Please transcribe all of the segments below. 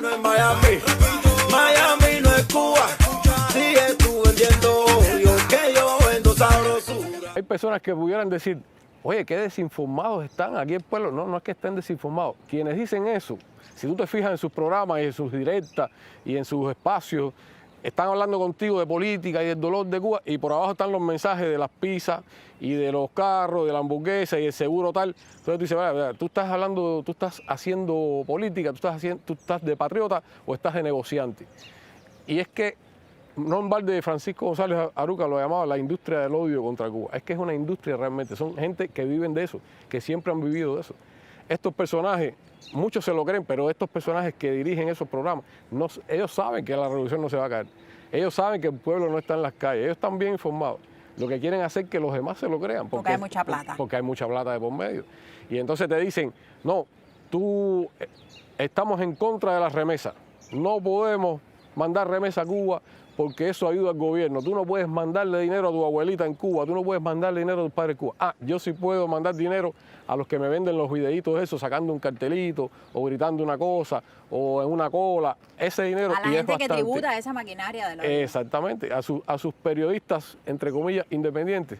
no es Miami, Miami no es Cuba. Sigue tú vendiendo odio, que yo vendo sabrosura. Hay personas que pudieran decir, oye, qué desinformados están aquí el pueblo. No, no es que estén desinformados. Quienes dicen eso, si tú te fijas en sus programas y en sus directas y en sus espacios, están hablando contigo de política y del dolor de Cuba, y por abajo están los mensajes de las pizzas y de los carros, de la hamburguesa y el seguro tal. Entonces tú dices, vaya, tú estás hablando, tú estás haciendo política, tú estás de patriota o estás de negociante. Y es que no en balde Francisco González Aruca lo llamaba la industria del odio contra Cuba. Es que es una industria realmente, son gente que viven de eso, que siempre han vivido de eso. Estos personajes, muchos se lo creen, pero estos personajes que dirigen esos programas, ellos saben que la revolución no se va a caer. Ellos saben que el pueblo no está en las calles, ellos están bien informados. Lo que quieren hacer es que los demás se lo crean. Porque hay mucha plata. Porque hay mucha plata de por medio. Y entonces te dicen, no, estamos en contra de las remesas. No podemos mandar remesa a Cuba porque eso ayuda al gobierno. Tú no puedes mandarle dinero a tu abuelita en Cuba, tú no puedes mandarle dinero a tu padre en Cuba. Ah, yo sí puedo mandar dinero a los que me venden los videitos esos, sacando un cartelito o gritando una cosa o en una cola. Ese dinero a la y gente es que bastante. tributa a esa maquinaria de la Exactamente, a sus periodistas, entre comillas, independientes,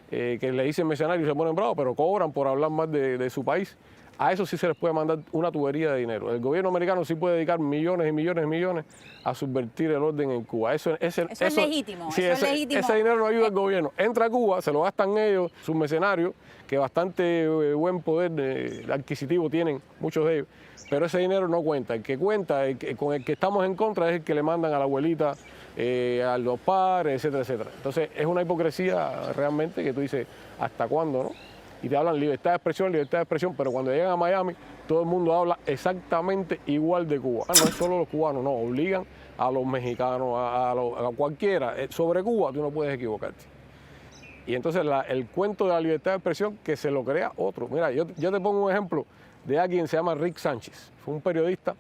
que le dicen mercenarios y se ponen bravos, pero cobran por hablar más de su país. A eso sí se les puede mandar una tubería de dinero. El gobierno americano sí puede dedicar millones y millones y millones a subvertir el orden en Cuba. Eso es legítimo. Sí, eso es legítimo. Ese dinero no ayuda al gobierno. Entra a Cuba, se lo gastan ellos, sus mercenarios, que bastante buen poder adquisitivo tienen, muchos de ellos. Pero ese dinero no cuenta. El que cuenta, con el que estamos en contra, es el que le mandan a la abuelita, a los padres, etcétera, etcétera. Entonces es una hipocresía realmente que tú dices, ¿hasta cuándo, no? Y te hablan libertad de expresión, pero cuando llegan a Miami, todo el mundo habla exactamente igual de Cuba. No es solo los cubanos, no, obligan a los mexicanos, a cualquiera. Sobre Cuba tú no puedes equivocarte. Y entonces el cuento de la libertad de expresión que se lo crea otro. Mira, yo te pongo un ejemplo de alguien que se llama Rick Sánchez. Fue un periodista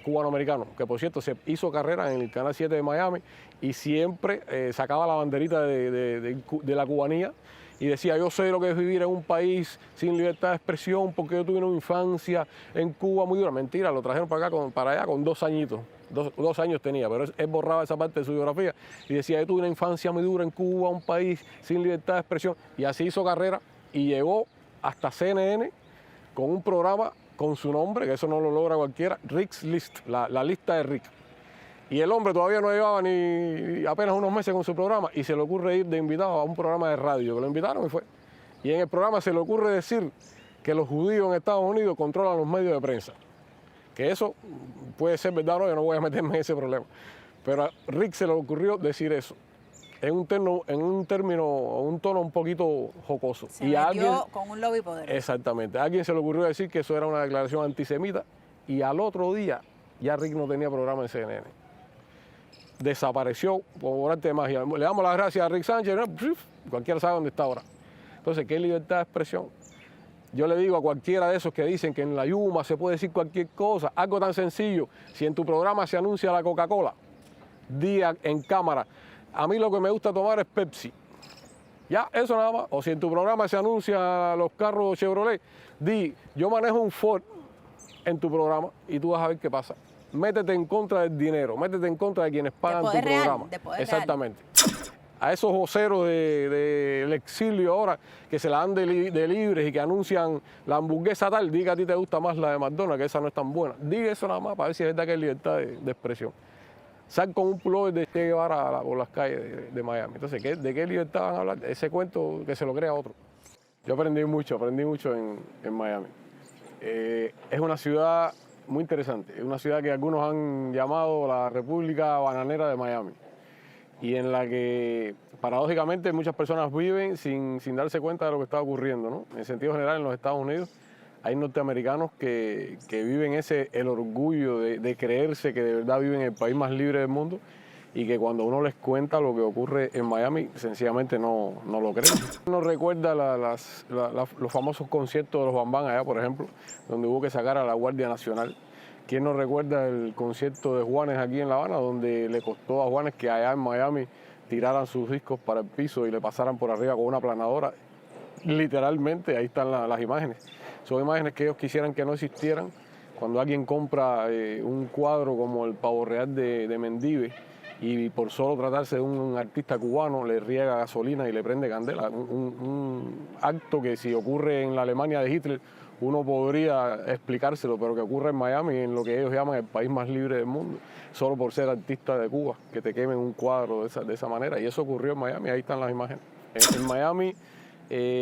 cubanoamericano, que por cierto se hizo carrera en el Canal 7 de Miami y siempre sacaba la banderita de la cubanía. Y decía, yo sé lo que es vivir en un país sin libertad de expresión porque yo tuve una infancia en Cuba muy dura. Mentira, lo trajeron para allá con 2 añitos. 2 años tenía, pero él borraba esa parte de su biografía y decía, yo tuve una infancia muy dura en Cuba, un país sin libertad de expresión. Y así hizo carrera y llegó hasta CNN con un programa con su nombre, que eso no lo logra cualquiera, Rick's List, la lista de Rick. Y el hombre todavía no llevaba ni apenas unos meses con su programa y se le ocurre ir de invitado a un programa de radio, que lo invitaron y fue. Y en el programa se le ocurre decir que los judíos en Estados Unidos controlan los medios de prensa. Que eso puede ser verdad o no, yo no voy a meterme en ese problema. Pero a Rick se le ocurrió decir eso, en un tono un poquito jocoso. Se metió con un lobby poderoso. Exactamente. A alguien se le ocurrió decir que eso era una declaración antisemita y al otro día ya Rick no tenía programa en CNN. Desapareció por arte de magia. Le damos las gracias a Rick Sánchez, ¿no? Cualquiera sabe dónde está ahora. Entonces, ¿qué libertad de expresión? Yo le digo a cualquiera de esos que dicen que en la Yuma se puede decir cualquier cosa, algo tan sencillo, si en tu programa se anuncia la Coca-Cola, di en cámara, a mí lo que me gusta tomar es Pepsi. Ya, eso nada más. O si en tu programa se anuncia los carros Chevrolet, di, yo manejo un Ford en tu programa y tú vas a ver qué pasa. Métete en contra del dinero, métete en contra de quienes pagan tu programa. De poder exactamente. A esos voceros del exilio ahora que se la dan de libres y que anuncian la hamburguesa tal, diga a ti te gusta más la de McDonald's, que esa no es tan buena. Diga eso nada más para ver si es verdad que hay libertad de expresión. Sal con un pullover de Che Guevara por las calles de Miami. Entonces, ¿de qué libertad van a hablar? Ese cuento que se lo crea otro. Yo aprendí mucho en Miami. Es una ciudad muy interesante. Es una ciudad que algunos han llamado la República Bananera de Miami y en la que paradójicamente muchas personas viven sin darse cuenta de lo que está ocurriendo, ¿no? En sentido general, en los Estados Unidos hay norteamericanos que viven el orgullo de creerse que de verdad viven en el país más libre del mundo y que cuando uno les cuenta lo que ocurre en Miami, sencillamente no lo creen. Uno recuerda los famosos conciertos de los Bambán allá, por ejemplo, donde hubo que sacar a la Guardia Nacional. ¿Quién no recuerda el concierto de Juanes aquí en La Habana, donde le costó a Juanes que allá en Miami tiraran sus discos para el piso y le pasaran por arriba con una aplanadora? Literalmente, ahí están las imágenes. Son imágenes que ellos quisieran que no existieran cuando alguien compra un cuadro como el Pavo Real de Mendive y por solo tratarse de un artista cubano le riega gasolina y le prende candela, un acto que si ocurre en la Alemania de Hitler uno podría explicárselo, pero que ocurre en Miami, en lo que ellos llaman el país más libre del mundo, solo por ser artista de Cuba, que te quemen un cuadro de esa manera. Y eso ocurrió en Miami, ahí están las imágenes. En Miami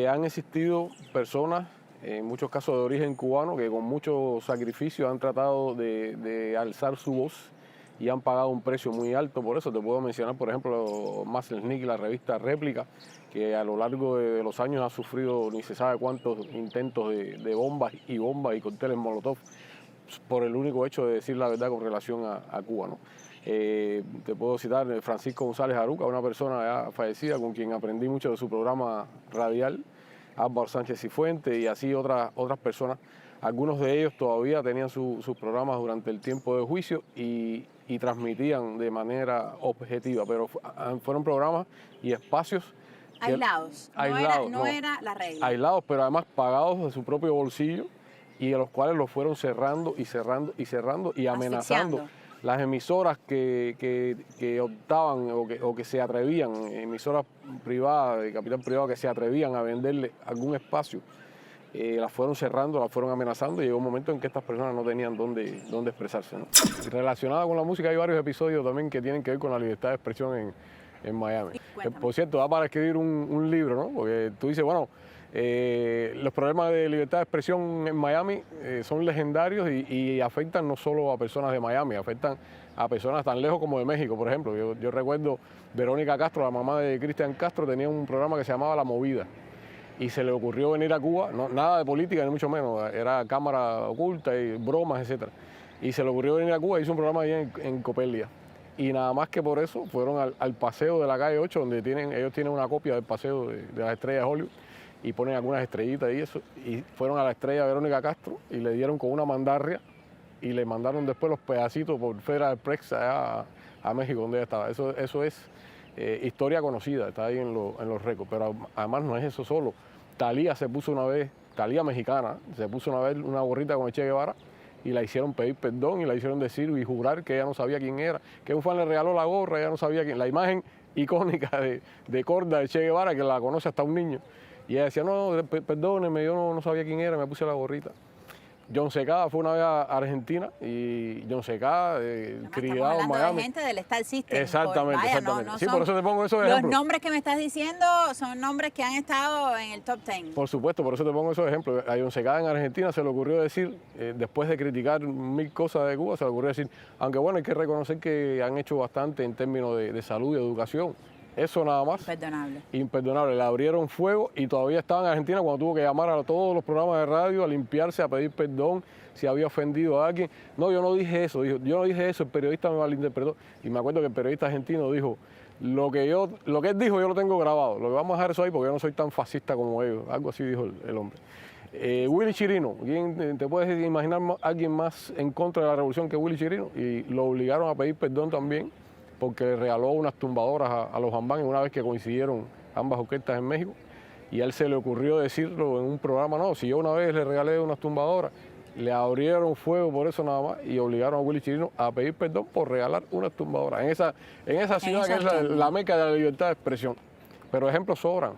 han existido personas, en muchos casos de origen cubano, que con mucho sacrificio han tratado de alzar su voz y han pagado un precio muy alto por eso. Te puedo mencionar, por ejemplo, Maslensnik, la revista Réplica, que a lo largo de los años ha sufrido ni se sabe cuántos intentos de bombas y cócteles Molotov por el único hecho de decir la verdad con relación a Cuba, ¿no? Te puedo citar Francisco González Aruca, una persona ya fallecida con quien aprendí mucho de su programa radial, Álvaro Sánchez Cifuentes y así otras personas. Algunos de ellos todavía tenían sus programas durante el tiempo de juicio y transmitían de manera objetiva, pero fueron programas y espacios aislados. No era la regla. Aislados, pero además pagados de su propio bolsillo y a los cuales los fueron cerrando y amenazando. Las emisoras que optaban o que se atrevían, emisoras privadas, de capital privado, que se atrevían a venderle algún espacio, las fueron cerrando, las fueron amenazando y llegó un momento en que estas personas no tenían dónde expresarse, ¿no? Relacionada con la música hay varios episodios también que tienen que ver con la libertad de expresión en Miami. Por cierto, da para escribir un libro, ¿no? Porque tú dices, bueno, los problemas de libertad de expresión en Miami son legendarios y afectan no solo a personas de Miami, afectan a personas tan lejos como de México, por ejemplo. Yo recuerdo Verónica Castro, la mamá de Cristian Castro, tenía un programa que se llamaba La Movida y se le ocurrió venir a Cuba, nada de política ni mucho menos, era cámara oculta y bromas, etcétera. Y se le ocurrió venir a Cuba y hizo un programa ahí en Copelia. Y nada más que por eso fueron al paseo de la calle 8, donde ellos tienen una copia del paseo de las estrellas de Hollywood, y ponen algunas estrellitas y eso, y fueron a la estrella Verónica Castro y le dieron con una mandarria y le mandaron después los pedacitos por Federal Express allá a México, donde ella estaba. Eso es historia conocida, está ahí en los récords, pero además no es eso solo. Thalía se puso una vez, Thalía mexicana, se puso una vez una gorrita con el Che Guevara y la hicieron pedir perdón y la hicieron decir y jurar que ella no sabía quién era, que un fan le regaló la gorra, ella no sabía quién, la imagen icónica de Corda de Che Guevara, que la conoce hasta un niño. Y ella decía, no, perdóneme, yo no sabía quién era, me puse la gorrita. John Secada fue una vez a Argentina y John Secada, criado en Miami. De gente del Star System. Exactamente, exactamente. No sí, por eso te pongo esos ejemplos. Los nombres que me estás diciendo son nombres que han estado en el top 10. Por supuesto, por eso te pongo esos ejemplos. A John Secada en Argentina se le ocurrió decir, después de criticar mil cosas de Cuba, se le ocurrió decir, aunque bueno, hay que reconocer que han hecho bastante en términos de salud y educación. Eso nada más. Imperdonable. Imperdonable. Le abrieron fuego y todavía estaba en Argentina cuando tuvo que llamar a todos los programas de radio a limpiarse, a pedir perdón si había ofendido a alguien. No, yo no dije eso. Dijo, yo no dije eso, el periodista me malinterpretó. Y me acuerdo que el periodista argentino dijo, lo que él dijo yo lo tengo grabado. Lo que vamos a dejar eso ahí porque yo no soy tan fascista como ellos. Algo así dijo el hombre. Willy Chirino, ¿quién te puedes imaginar alguien más en contra de la revolución que Willy Chirino? Y lo obligaron a pedir perdón también, porque le regaló unas tumbadoras a los Jambán una vez que coincidieron ambas orquestas en México. Y a él se le ocurrió decirlo en un programa, no, si yo una vez le regalé unas tumbadoras, le abrieron fuego por eso nada más y obligaron a Willy Chirino a pedir perdón por regalar unas tumbadoras en esa ciudad que es la meca de la libertad de expresión. Pero ejemplos sobran.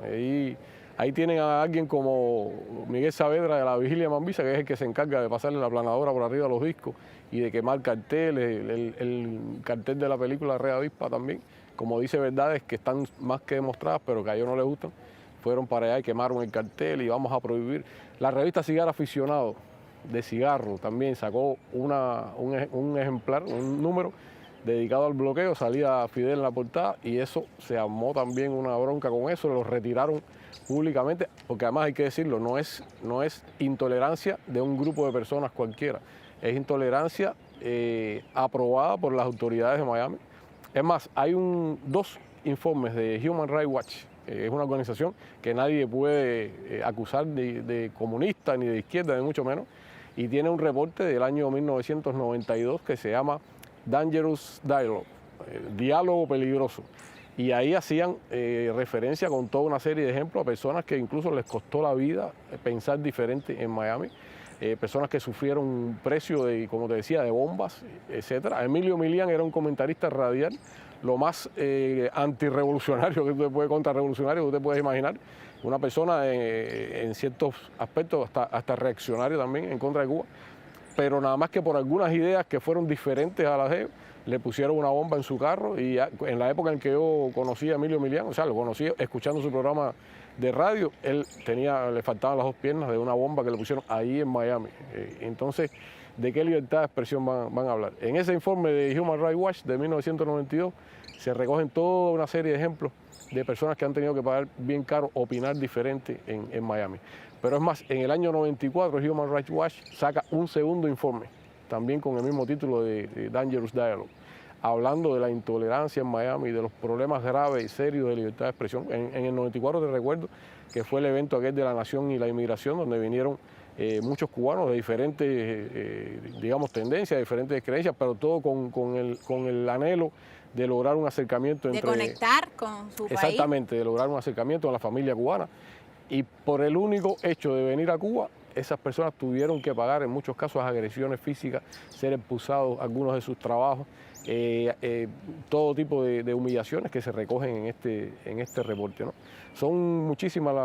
Ahí tienen a alguien como Miguel Saavedra de la Vigilia Mambisa, que es el que se encarga de pasarle la planadora por arriba a los discos y de quemar carteles, el cartel de la película Red Avispa también, como dice verdades que están más que demostradas, pero que a ellos no les gustan. Fueron para allá y quemaron el cartel y vamos a prohibir. La revista Cigarro Aficionado de cigarro también sacó un ejemplar, un número dedicado al bloqueo, salía Fidel en la portada y eso se armó también una bronca con eso, lo retiraron públicamente, porque además hay que decirlo, no es intolerancia de un grupo de personas cualquiera, es intolerancia aprobada por las autoridades de Miami. Es más, hay dos informes de Human Rights Watch, es una organización que nadie puede acusar de comunista ni de izquierda, ni mucho menos, y tiene un reporte del año 1992 que se llama Dangerous Dialogue, diálogo peligroso. Y ahí hacían referencia con toda una serie de ejemplos a personas que incluso les costó la vida pensar diferente en Miami. personas que sufrieron un precio de, como te decía, de bombas, etcétera. Emilio Milián era un comentarista radial, lo más antirrevolucionario que usted puede, contrarrevolucionario que usted puede imaginar. Una persona en ciertos aspectos hasta reaccionario también en contra de Cuba, pero nada más que por algunas ideas que fueron diferentes a las de ellos, le pusieron una bomba en su carro. Y en la época en que yo conocí a Emilio Milián, o sea, lo conocí escuchando su programa de radio, él le faltaban las dos piernas de una bomba que le pusieron ahí en Miami. Entonces, ¿de qué libertad de expresión van a hablar? En ese informe de Human Rights Watch de 1992 se recogen toda una serie de ejemplos de personas que han tenido que pagar bien caro opinar diferente en Miami. Pero es más, en el año 94 Human Rights Watch saca un segundo informe, también con el mismo título de Dangerous Dialogue, hablando de la intolerancia en Miami, de los problemas graves y serios de libertad de expresión. En el 94 te recuerdo que fue el evento aquel de la Nación y la Inmigración, donde vinieron muchos cubanos de diferentes, digamos, tendencias, diferentes creencias, pero todo con el anhelo de lograr un acercamiento entre... De conectar con su país. Exactamente, de lograr un acercamiento a la familia cubana. Y por el único hecho de venir a Cuba, esas personas tuvieron que pagar en muchos casos agresiones físicas, ser expulsados algunos de sus trabajos, todo tipo de humillaciones que se recogen en este reporte, ¿no? Son muchísimas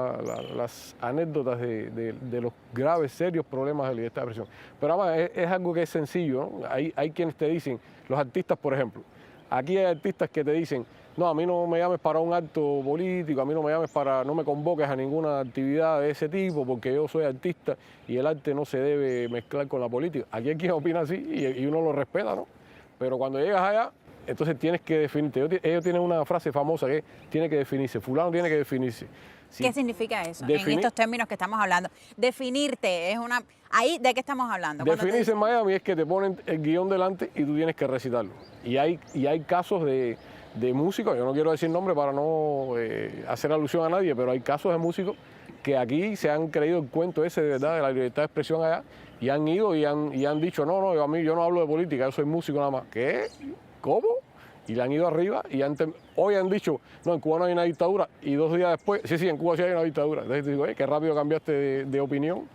las anécdotas de los graves, serios problemas de libertad de expresión. Pero además es algo que es sencillo, ¿no? Hay quienes te dicen, los artistas por ejemplo, aquí hay artistas que te dicen, no, a mí no me llames para un acto político, a mí no me convoques a ninguna actividad de ese tipo porque yo soy artista y el arte no se debe mezclar con la política. Aquí hay quien opina así y uno lo respeta, ¿no? Pero cuando llegas allá, entonces tienes que definirte. Ellos tienen una frase famosa que tiene que definirse, fulano tiene que definirse. Sí. ¿Qué significa eso en estos términos que estamos hablando? Definirte es una... ¿Ahí de qué estamos hablando? Definirse en Miami es que te ponen el guión delante y tú tienes que recitarlo. Y hay casos de músicos, yo no quiero decir nombre para no hacer alusión a nadie, pero hay casos de músicos que aquí se han creído el cuento ese de verdad de la libertad de expresión allá y han ido y han dicho, no, yo no hablo de política, yo soy músico nada más. ¿Qué? ¿Cómo? Y le han ido arriba y hoy han dicho, no, en Cuba no hay una dictadura, y 2 días después, sí, en Cuba sí hay una dictadura. Entonces digo, qué rápido cambiaste de opinión.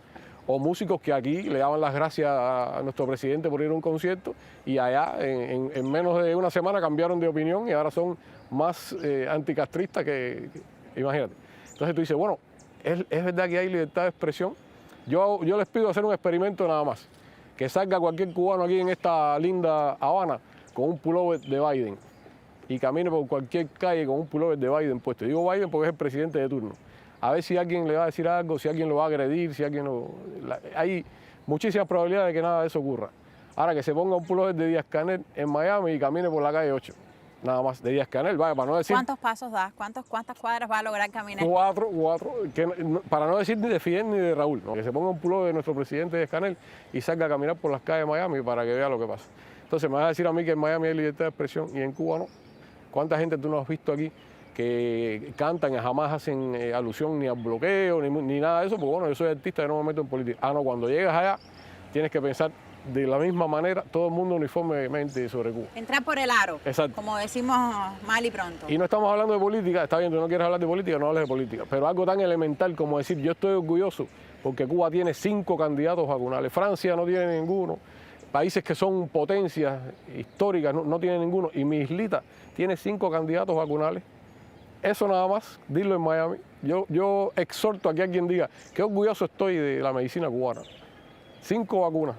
O músicos que aquí le daban las gracias a nuestro presidente por ir a un concierto y allá en menos de una semana cambiaron de opinión y ahora son más anticastristas que imagínate. Entonces tú dices, bueno, ¿es verdad que hay libertad de expresión? Yo les pido hacer un experimento nada más, que salga cualquier cubano aquí en esta linda Habana con un pullover de Biden y camine por cualquier calle con un pullover de Biden puesto. Digo Biden porque es el presidente de turno. A ver si alguien le va a decir algo, si alguien lo va a agredir, si alguien hay muchísimas probabilidades de que nada de eso ocurra. Ahora que se ponga un pullover de Díaz-Canel en Miami y camine por la calle 8, nada más, de Díaz-Canel, vaya, para no decir... ¿Cuántos pasos das? ¿Cuántas cuadras va a lograr caminar? 4, para no decir ni de Fidel ni de Raúl, ¿no? Que se ponga un pullover de nuestro presidente Díaz-Canel y salga a caminar por las calles de Miami para que vea lo que pasa. Entonces me vas a decir a mí que en Miami hay libertad de expresión y en Cuba no. ¿Cuánta gente tú no has visto aquí que cantan y jamás hacen alusión ni al bloqueo ni nada de eso? Porque bueno, yo soy artista y no me meto en política. No, cuando llegas allá tienes que pensar de la misma manera, todo el mundo uniformemente sobre Cuba. Entrar por el aro, exacto, como decimos mal y pronto. Y no estamos hablando de política, está bien, tú no quieres hablar de política, no hables de política, pero algo tan elemental como decir, yo estoy orgulloso porque Cuba tiene 5 candidatos vacunales, Francia no tiene ninguno, países que son potencias históricas no tienen ninguno, y mi islita tiene 5 candidatos vacunales. Eso nada más, dilo en Miami. Yo exhorto aquí a quien diga qué orgulloso estoy de la medicina cubana. 5 vacunas.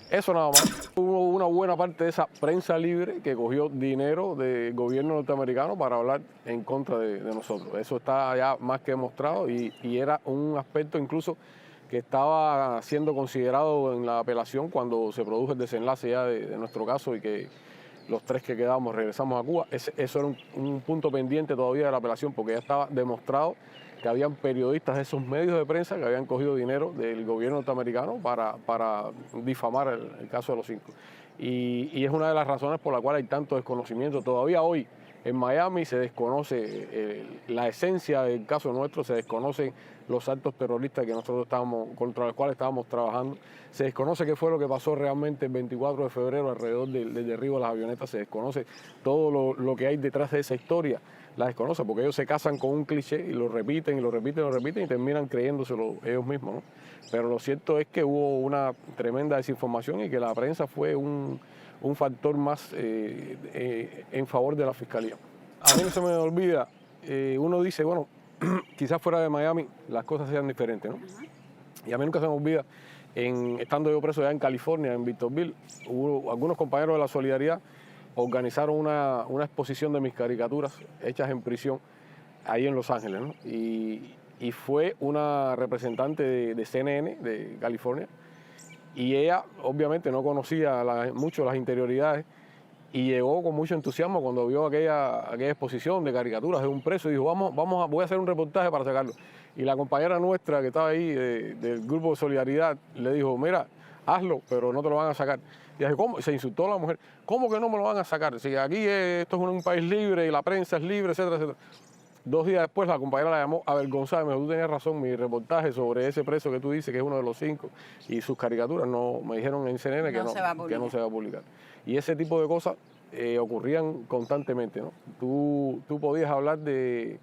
Eso nada más. Hubo una buena parte de esa prensa libre que cogió dinero del gobierno norteamericano para hablar en contra de nosotros. Eso está ya más que demostrado y era un aspecto incluso que estaba siendo considerado en la apelación cuando se produjo el desenlace ya de nuestro caso y que los 3 que quedamos regresamos a Cuba. Eso era un punto pendiente todavía de la apelación porque ya estaba demostrado que habían periodistas de esos medios de prensa que habían cogido dinero del gobierno norteamericano para difamar el caso de los 5. Y es una de las razones por la cual hay tanto desconocimiento. Todavía hoy en Miami se desconoce la esencia del caso nuestro, se desconocen los actos terroristas que nosotros contra los cuales estábamos trabajando, se desconoce qué fue lo que pasó realmente el 24 de febrero alrededor del derribo de las avionetas, se desconoce todo lo que hay detrás de esa historia la desconoce, porque ellos se casan con un cliché y lo repiten y lo repiten y lo repiten y terminan creyéndoselo ellos mismos, ¿no? Pero lo cierto es que hubo una tremenda desinformación y que la prensa fue un factor más en favor de la fiscalía. A mí no se me olvida, uno dice, bueno, quizás fuera de Miami las cosas sean diferentes, ¿no? Y a mí nunca se me olvida, estando yo preso ya en California, en Victorville, hubo algunos compañeros de la Solidaridad organizaron una exposición de mis caricaturas hechas en prisión ahí en Los Ángeles, ¿no? Y fue una representante de CNN de California y ella obviamente no conocía mucho las interioridades y llegó con mucho entusiasmo cuando vio aquella exposición de caricaturas de un preso y dijo, voy a hacer un reportaje para sacarlo. Y la compañera nuestra que estaba ahí del grupo de Solidaridad le dijo, mira, hazlo, pero no te lo van a sacar. Y dije, ¿cómo? Se insultó a la mujer, ¿cómo que no me lo van a sacar? Si aquí esto es un país libre y la prensa es libre, etcétera, etcétera. 2 días después la compañera la llamó avergonzada y me dijo, tú tenías razón, mi reportaje sobre ese preso que tú dices que es uno de los 5 y sus caricaturas me dijeron en CNN que no se va a publicar. Y ese tipo de cosas ocurrían constantemente, ¿no? Tú podías hablar de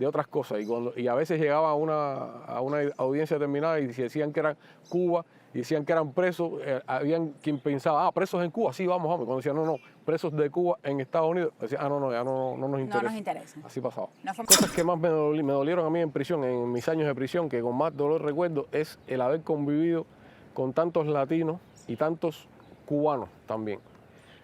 otras cosas y a veces llegaba a una audiencia determinada y decían que era Cuba y decían que eran presos, habían quien pensaba, presos en Cuba, sí, vamos. Cuando decían, no, presos de Cuba en Estados Unidos, decían, ya no nos interesa. No nos interesa. Así pasaba. Cosas que más me dolieron a mí en prisión, en mis años de prisión, que con más dolor recuerdo, es el haber convivido con tantos latinos y tantos cubanos también.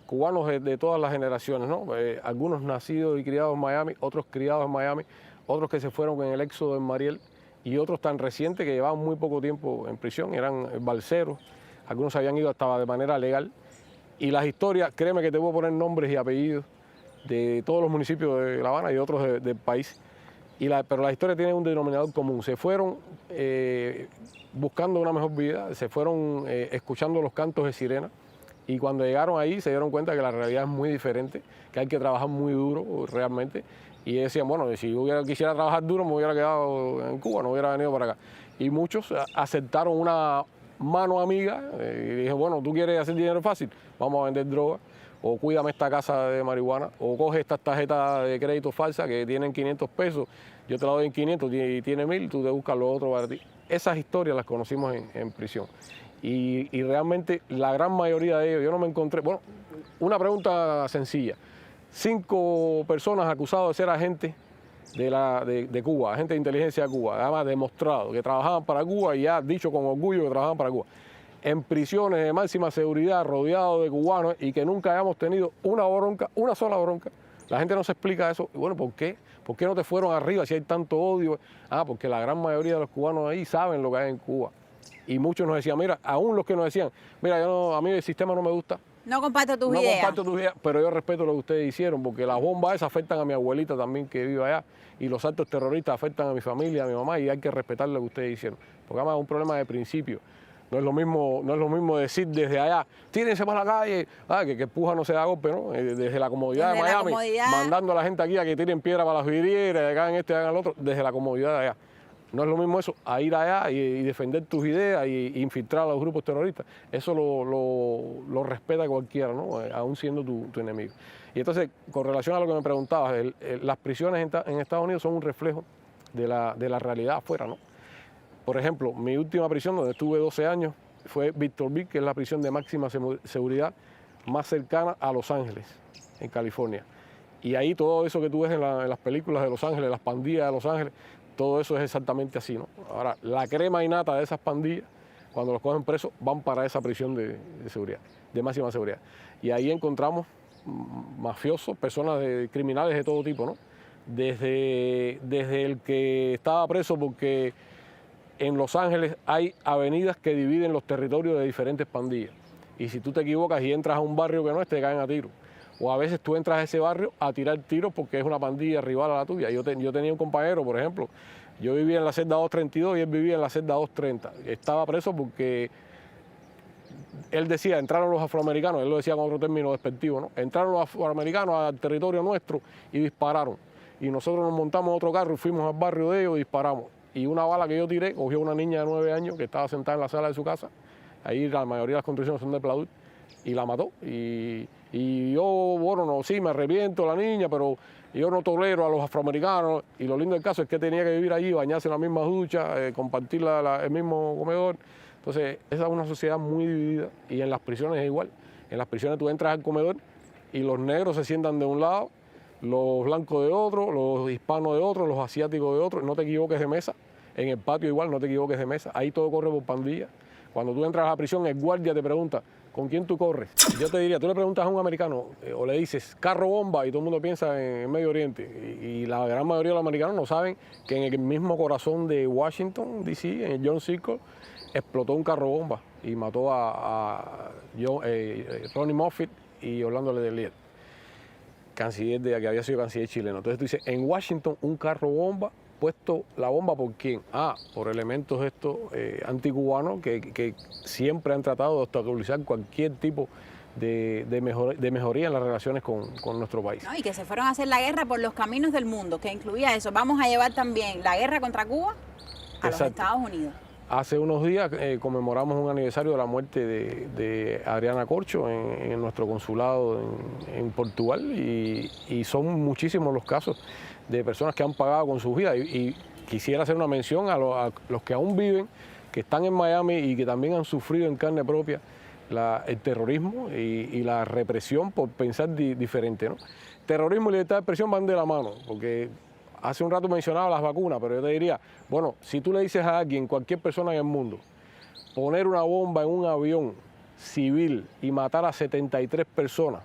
Cubanos de todas las generaciones, ¿no? Algunos nacidos y criados en Miami, otros criados en Miami, otros que se fueron en el éxodo en Mariel y otros tan recientes que llevaban muy poco tiempo en prisión, eran balseros, algunos habían ido hasta de manera legal. Y las historias, créeme que te voy a poner nombres y apellidos de todos los municipios de La Habana y otros del país. Pero la historia tiene un denominador común. Se fueron buscando una mejor vida, se fueron escuchando los cantos de sirena y cuando llegaron ahí se dieron cuenta que la realidad es muy diferente, que hay que trabajar muy duro realmente. Y decían, bueno, si yo quisiera trabajar duro me hubiera quedado en Cuba, no hubiera venido para acá. Y muchos aceptaron una mano amiga y dije, bueno, ¿tú quieres hacer dinero fácil? Vamos a vender droga, o cuídame esta casa de marihuana, o coge estas tarjetas de crédito falsas que tienen 500 pesos, yo te la doy en 500 y tiene 1000, tú te buscas lo otro para ti. Esas historias las conocimos en prisión. Y realmente la gran mayoría de ellos, yo no me encontré, bueno, una pregunta sencilla. 5 personas acusados de ser agentes de Cuba, agentes de inteligencia de Cuba, además demostrado que trabajaban para Cuba y ya dicho con orgullo que trabajaban para Cuba, en prisiones de máxima seguridad, rodeados de cubanos y que nunca hayamos tenido una sola bronca. La gente no se explica eso. Y bueno, ¿por qué? ¿Por qué no te fueron arriba si hay tanto odio? Porque la gran mayoría de los cubanos ahí saben lo que hay en Cuba. Y muchos nos decían, mira, aún los que nos decían, mira, a mí el sistema no me gusta. No comparto tus ideas. No comparto tus ideas, pero yo respeto lo que ustedes hicieron, porque las bombas esas afectan a mi abuelita también que vive allá, y los actos terroristas afectan a mi familia, a mi mamá, y hay que respetar lo que ustedes hicieron. Porque además es un problema de principio. No es lo mismo decir desde allá, tírense para la calle, que Puja no se da golpe, ¿no? Desde la comodidad de Miami, mandando a la gente aquí a que tiren piedra para las vidrieras, que hagan esto y hagan lo otro, desde la comodidad de allá. No es lo mismo eso, a ir allá y defender tus ideas y infiltrar a los grupos terroristas. Eso lo respeta cualquiera, ¿no? Aún siendo tu enemigo. Y entonces, con relación a lo que me preguntabas, las prisiones en Estados Unidos son un reflejo de la realidad afuera, ¿no? Por ejemplo, mi última prisión, donde estuve 12 años, fue Victorville, que es la prisión de máxima seguridad más cercana a Los Ángeles, en California. Y ahí todo eso que tú ves en las películas de Los Ángeles, las pandillas de Los Ángeles, todo eso es exactamente así, ¿no? Ahora, la crema y nata de esas pandillas, cuando los cogen presos, van para esa prisión de seguridad, de máxima seguridad. Y ahí encontramos mafiosos, personas criminales de todo tipo, ¿no? Desde el que estaba preso porque en Los Ángeles hay avenidas que dividen los territorios de diferentes pandillas. Y si tú te equivocas y entras a un barrio que no es, te caen a tiro. O a veces tú entras a ese barrio a tirar tiros porque es una pandilla rival a la tuya. Yo tenía un compañero, por ejemplo, yo vivía en la celda 232 y él vivía en la celda 230. Estaba preso porque él decía, entraron los afroamericanos, él lo decía con otro término despectivo, ¿no? Entraron los afroamericanos al territorio nuestro y dispararon. Y nosotros nos montamos en otro carro y fuimos al barrio de ellos y disparamos. Y una bala que yo tiré cogió a una niña de 9 años que estaba sentada en la sala de su casa. Ahí la mayoría de las construcciones son de pladur. y la mató. Y yo, bueno, no, sí, me arrepiento la niña, pero yo no tolero a los afroamericanos. Y lo lindo del caso es que tenía que vivir allí, bañarse en la misma ducha, compartir el mismo comedor. Entonces, esa es una sociedad muy dividida y en las prisiones es igual. En las prisiones tú entras al comedor y los negros se sientan de un lado, los blancos de otro, los hispanos de otro, los asiáticos de otro. No te equivoques de mesa. En el patio igual, no te equivoques de mesa. Ahí todo corre por pandilla. Cuando tú entras a la prisión, el guardia te pregunta, ¿con quién tú corres? Yo te diría, tú le preguntas a un americano o le dices carro bomba y todo el mundo piensa en Medio Oriente. Y la gran mayoría de los americanos no saben que en el mismo corazón de Washington, D.C., en el John Circle, explotó un carro bomba y mató a Ronnie Moffitt y Orlando Letelier, canciller que había sido canciller chileno. Entonces tú dices, en Washington un carro bomba, puesto la bomba ¿por quién? Por elementos estos anticubanos que siempre han tratado de obstaculizar cualquier tipo de mejoría en las relaciones con nuestro país. No, y que se fueron a hacer la guerra por los caminos del mundo, que incluía eso. Vamos a llevar también la guerra contra Cuba a los Estados Unidos. Hace unos días conmemoramos un aniversario de la muerte de Adriana Corcho en nuestro consulado en Portugal y son muchísimos los casos de personas que han pagado con sus vidas y quisiera hacer una mención a los que aún viven, que están en Miami y que también han sufrido en carne propia el terrorismo y la represión por pensar diferente, ¿no? Terrorismo y libertad de expresión van de la mano, porque hace un rato mencionaba las vacunas, pero yo te diría, bueno, si tú le dices a alguien, cualquier persona en el mundo, poner una bomba en un avión civil y matar a 73 personas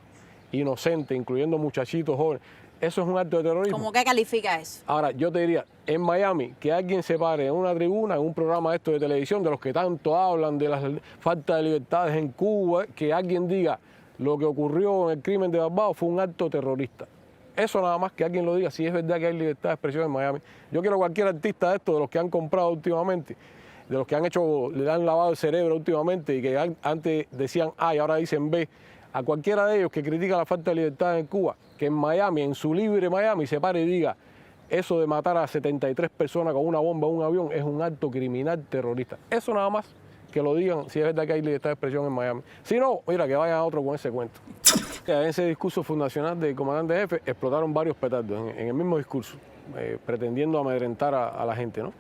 inocentes, incluyendo muchachitos jóvenes, eso es un acto de terrorismo. ¿Cómo que califica eso? Ahora, yo te diría, en Miami, que alguien se pare en una tribuna, en un programa de televisión, de los que tanto hablan de la falta de libertades en Cuba, que alguien diga lo que ocurrió en el crimen de Barbados fue un acto terrorista. Eso nada más que alguien lo diga, si es verdad que hay libertad de expresión en Miami. Yo quiero cualquier artista de estos, de los que han comprado últimamente, de los que le han lavado el cerebro últimamente y que antes decían A y ahora dicen B, a cualquiera de ellos que critica la falta de libertad en Cuba, que en Miami, en su libre Miami, se pare y diga, eso de matar a 73 personas con una bomba en un avión es un acto criminal terrorista. Eso nada más que lo digan, si es verdad que hay libertad de expresión en Miami. Si no, mira, que vayan a otro con ese cuento. En ese discurso fundacional del comandante jefe explotaron varios petardos en el mismo discurso, pretendiendo amedrentar a la gente, ¿no?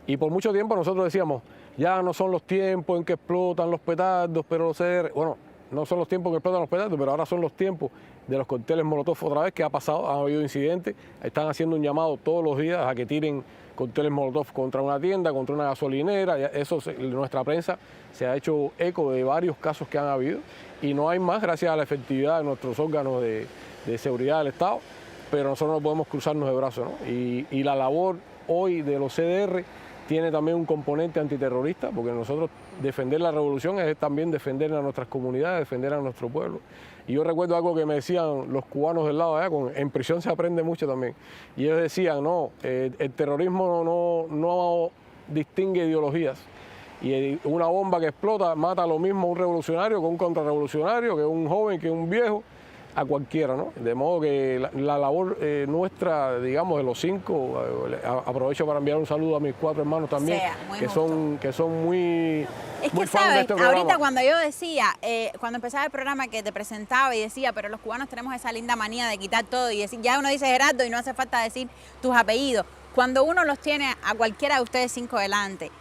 Y por mucho tiempo nosotros decíamos, ya no son los tiempos en que explotan los petardos, pero los CDR, bueno, no son los tiempos que explotan los petardos, pero ahora son los tiempos de los cócteles Molotov otra vez, que ha pasado, han habido incidentes, están haciendo un llamado todos los días a que tiren cócteles Molotov contra una tienda, contra una gasolinera. Eso nuestra prensa se ha hecho eco de varios casos que han habido y no hay más gracias a la efectividad de nuestros órganos de seguridad del Estado, pero nosotros no podemos cruzarnos de brazos, ¿no? Y la labor hoy de los CDR tiene también un componente antiterrorista, porque nosotros defender la revolución es también defender a nuestras comunidades, defender a nuestro pueblo. Y yo recuerdo algo que me decían los cubanos del lado de allá, en prisión se aprende mucho también. Y ellos decían, no, el terrorismo no distingue ideologías. Y una bomba que explota mata lo mismo a un revolucionario que un contrarrevolucionario, que un joven, que un viejo, a cualquiera, ¿no? De modo que la labor nuestra, digamos, de los 5, aprovecho para enviar un saludo a mis 4 hermanos también, que son muy es muy que sabes, de este ahorita cuando yo decía, cuando empezaba el programa que te presentaba y decía, pero los cubanos tenemos esa linda manía de quitar todo y decir, ya uno dice Gerardo y no hace falta decir tus apellidos. Cuando uno los tiene a cualquiera de ustedes 5 delante,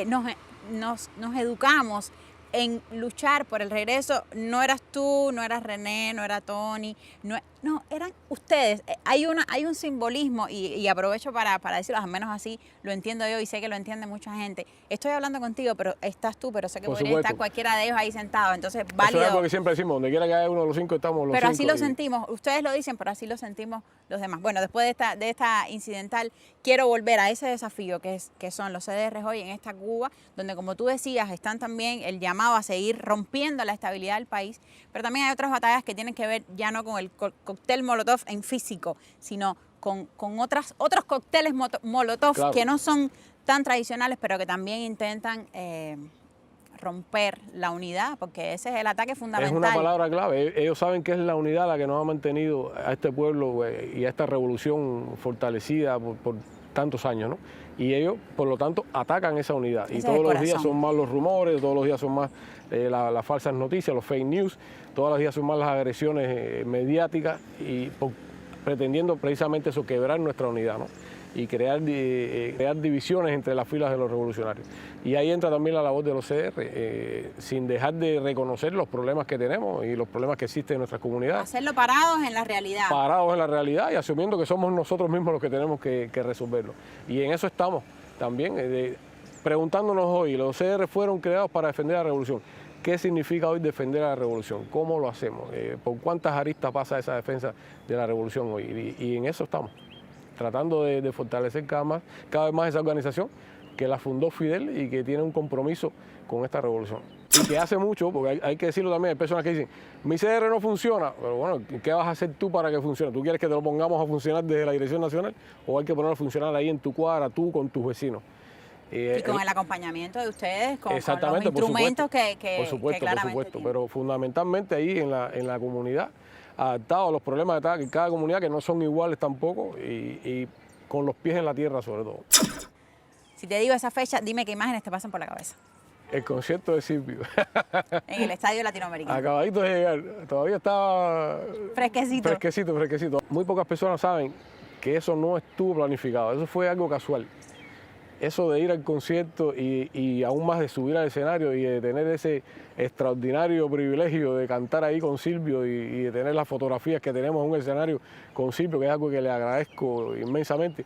nos educamos en luchar por el regreso. No eras tú, no eras René, no era Tony, no, eran ustedes. Hay un simbolismo y aprovecho para decirlo, al menos así lo entiendo yo y sé que lo entiende mucha gente. Estoy hablando contigo, pero estás tú, pero sé que podría estar cualquiera de ellos ahí sentado, entonces válido. Eso es lo que siempre decimos, donde quiera que haya uno de los 5 estamos los 5. Pero así lo sentimos, ustedes lo dicen, pero así lo sentimos los demás. Bueno, después de esta incidental, quiero volver a ese desafío que son los CDR hoy en esta Cuba, donde como tú decías, están también el llamado a seguir rompiendo la estabilidad del país, pero también hay otras batallas que tienen que ver ya no con el cóctel Molotov en físico, sino con otros cócteles Molotov, claro, que no son tan tradicionales, pero que también intentan romper la unidad, porque ese es el ataque fundamental. Es una palabra clave. Ellos saben que es la unidad la que nos ha mantenido a este pueblo y a esta revolución fortalecida por tantos años, ¿no? Y ellos, por lo tanto, atacan esa unidad. Ese Y es todos el los días corazón. son más los rumores, todos los días son más las falsas noticias, los fake news, todos los días son más las agresiones mediáticas y pretendiendo precisamente eso, quebrar nuestra unidad, ¿no? Y crear divisiones entre las filas de los revolucionarios. Y ahí entra también la labor de los CDR, sin dejar de reconocer los problemas que tenemos y los problemas que existen en nuestras comunidades. Hacerlo parados en la realidad. Parados en la realidad y asumiendo que somos nosotros mismos los que tenemos que resolverlo. Y en eso estamos también, preguntándonos hoy, los CDR fueron creados para defender la revolución. ¿Qué significa hoy defender a la revolución? ¿Cómo lo hacemos? ¿Por cuántas aristas pasa esa defensa de la revolución hoy? Y en eso estamos, tratando de fortalecer cada vez más esa organización que la fundó Fidel y que tiene un compromiso con esta revolución. Y que hace mucho, porque hay que decirlo también, hay personas que dicen, mi CDR no funciona, pero bueno, ¿qué vas a hacer tú para que funcione? ¿Tú quieres que te lo pongamos a funcionar desde la Dirección Nacional o hay que ponerlo a funcionar ahí en tu cuadra, tú con tus vecinos? Y con el acompañamiento de ustedes, con los Exactamente, instrumentos por supuesto, que claramente por supuesto, tienen. pero fundamentalmente ahí en la comunidad, adaptado a los problemas de cada comunidad, que no son iguales tampoco, y con los pies en la tierra sobre todo. Si te digo esa fecha, dime qué imágenes te pasan por la cabeza. El concierto de Silvio. En el Estadio Latinoamericano. Acabadito de llegar, todavía estaba Fresquecito. fresquecito. Muy pocas personas saben que eso no estuvo planificado, eso fue algo casual. Eso de ir al concierto y aún más de subir al escenario y de tener ese extraordinario privilegio de cantar ahí con Silvio y de tener las fotografías que tenemos en un escenario con Silvio, que es algo que le agradezco inmensamente,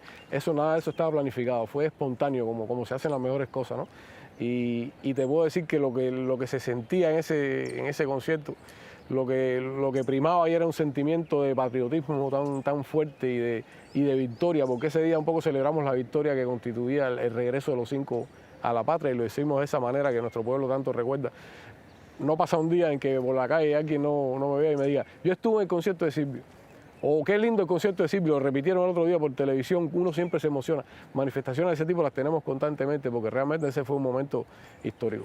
nada de eso estaba planificado, fue espontáneo, como se hacen las mejores cosas, ¿no? Y te puedo decir que lo que se sentía en ese concierto, lo que primaba ahí era un sentimiento de patriotismo tan fuerte y de victoria, porque ese día un poco celebramos la victoria que constituía el regreso de los 5 a la patria y lo hicimos de esa manera que nuestro pueblo tanto recuerda. No pasa un día en que por la calle alguien no me vea y me diga, yo estuve en el concierto de Silvio, o qué lindo el concierto de Silvio, lo repitieron el otro día por televisión, uno siempre se emociona. Manifestaciones de ese tipo las tenemos constantemente porque realmente ese fue un momento histórico.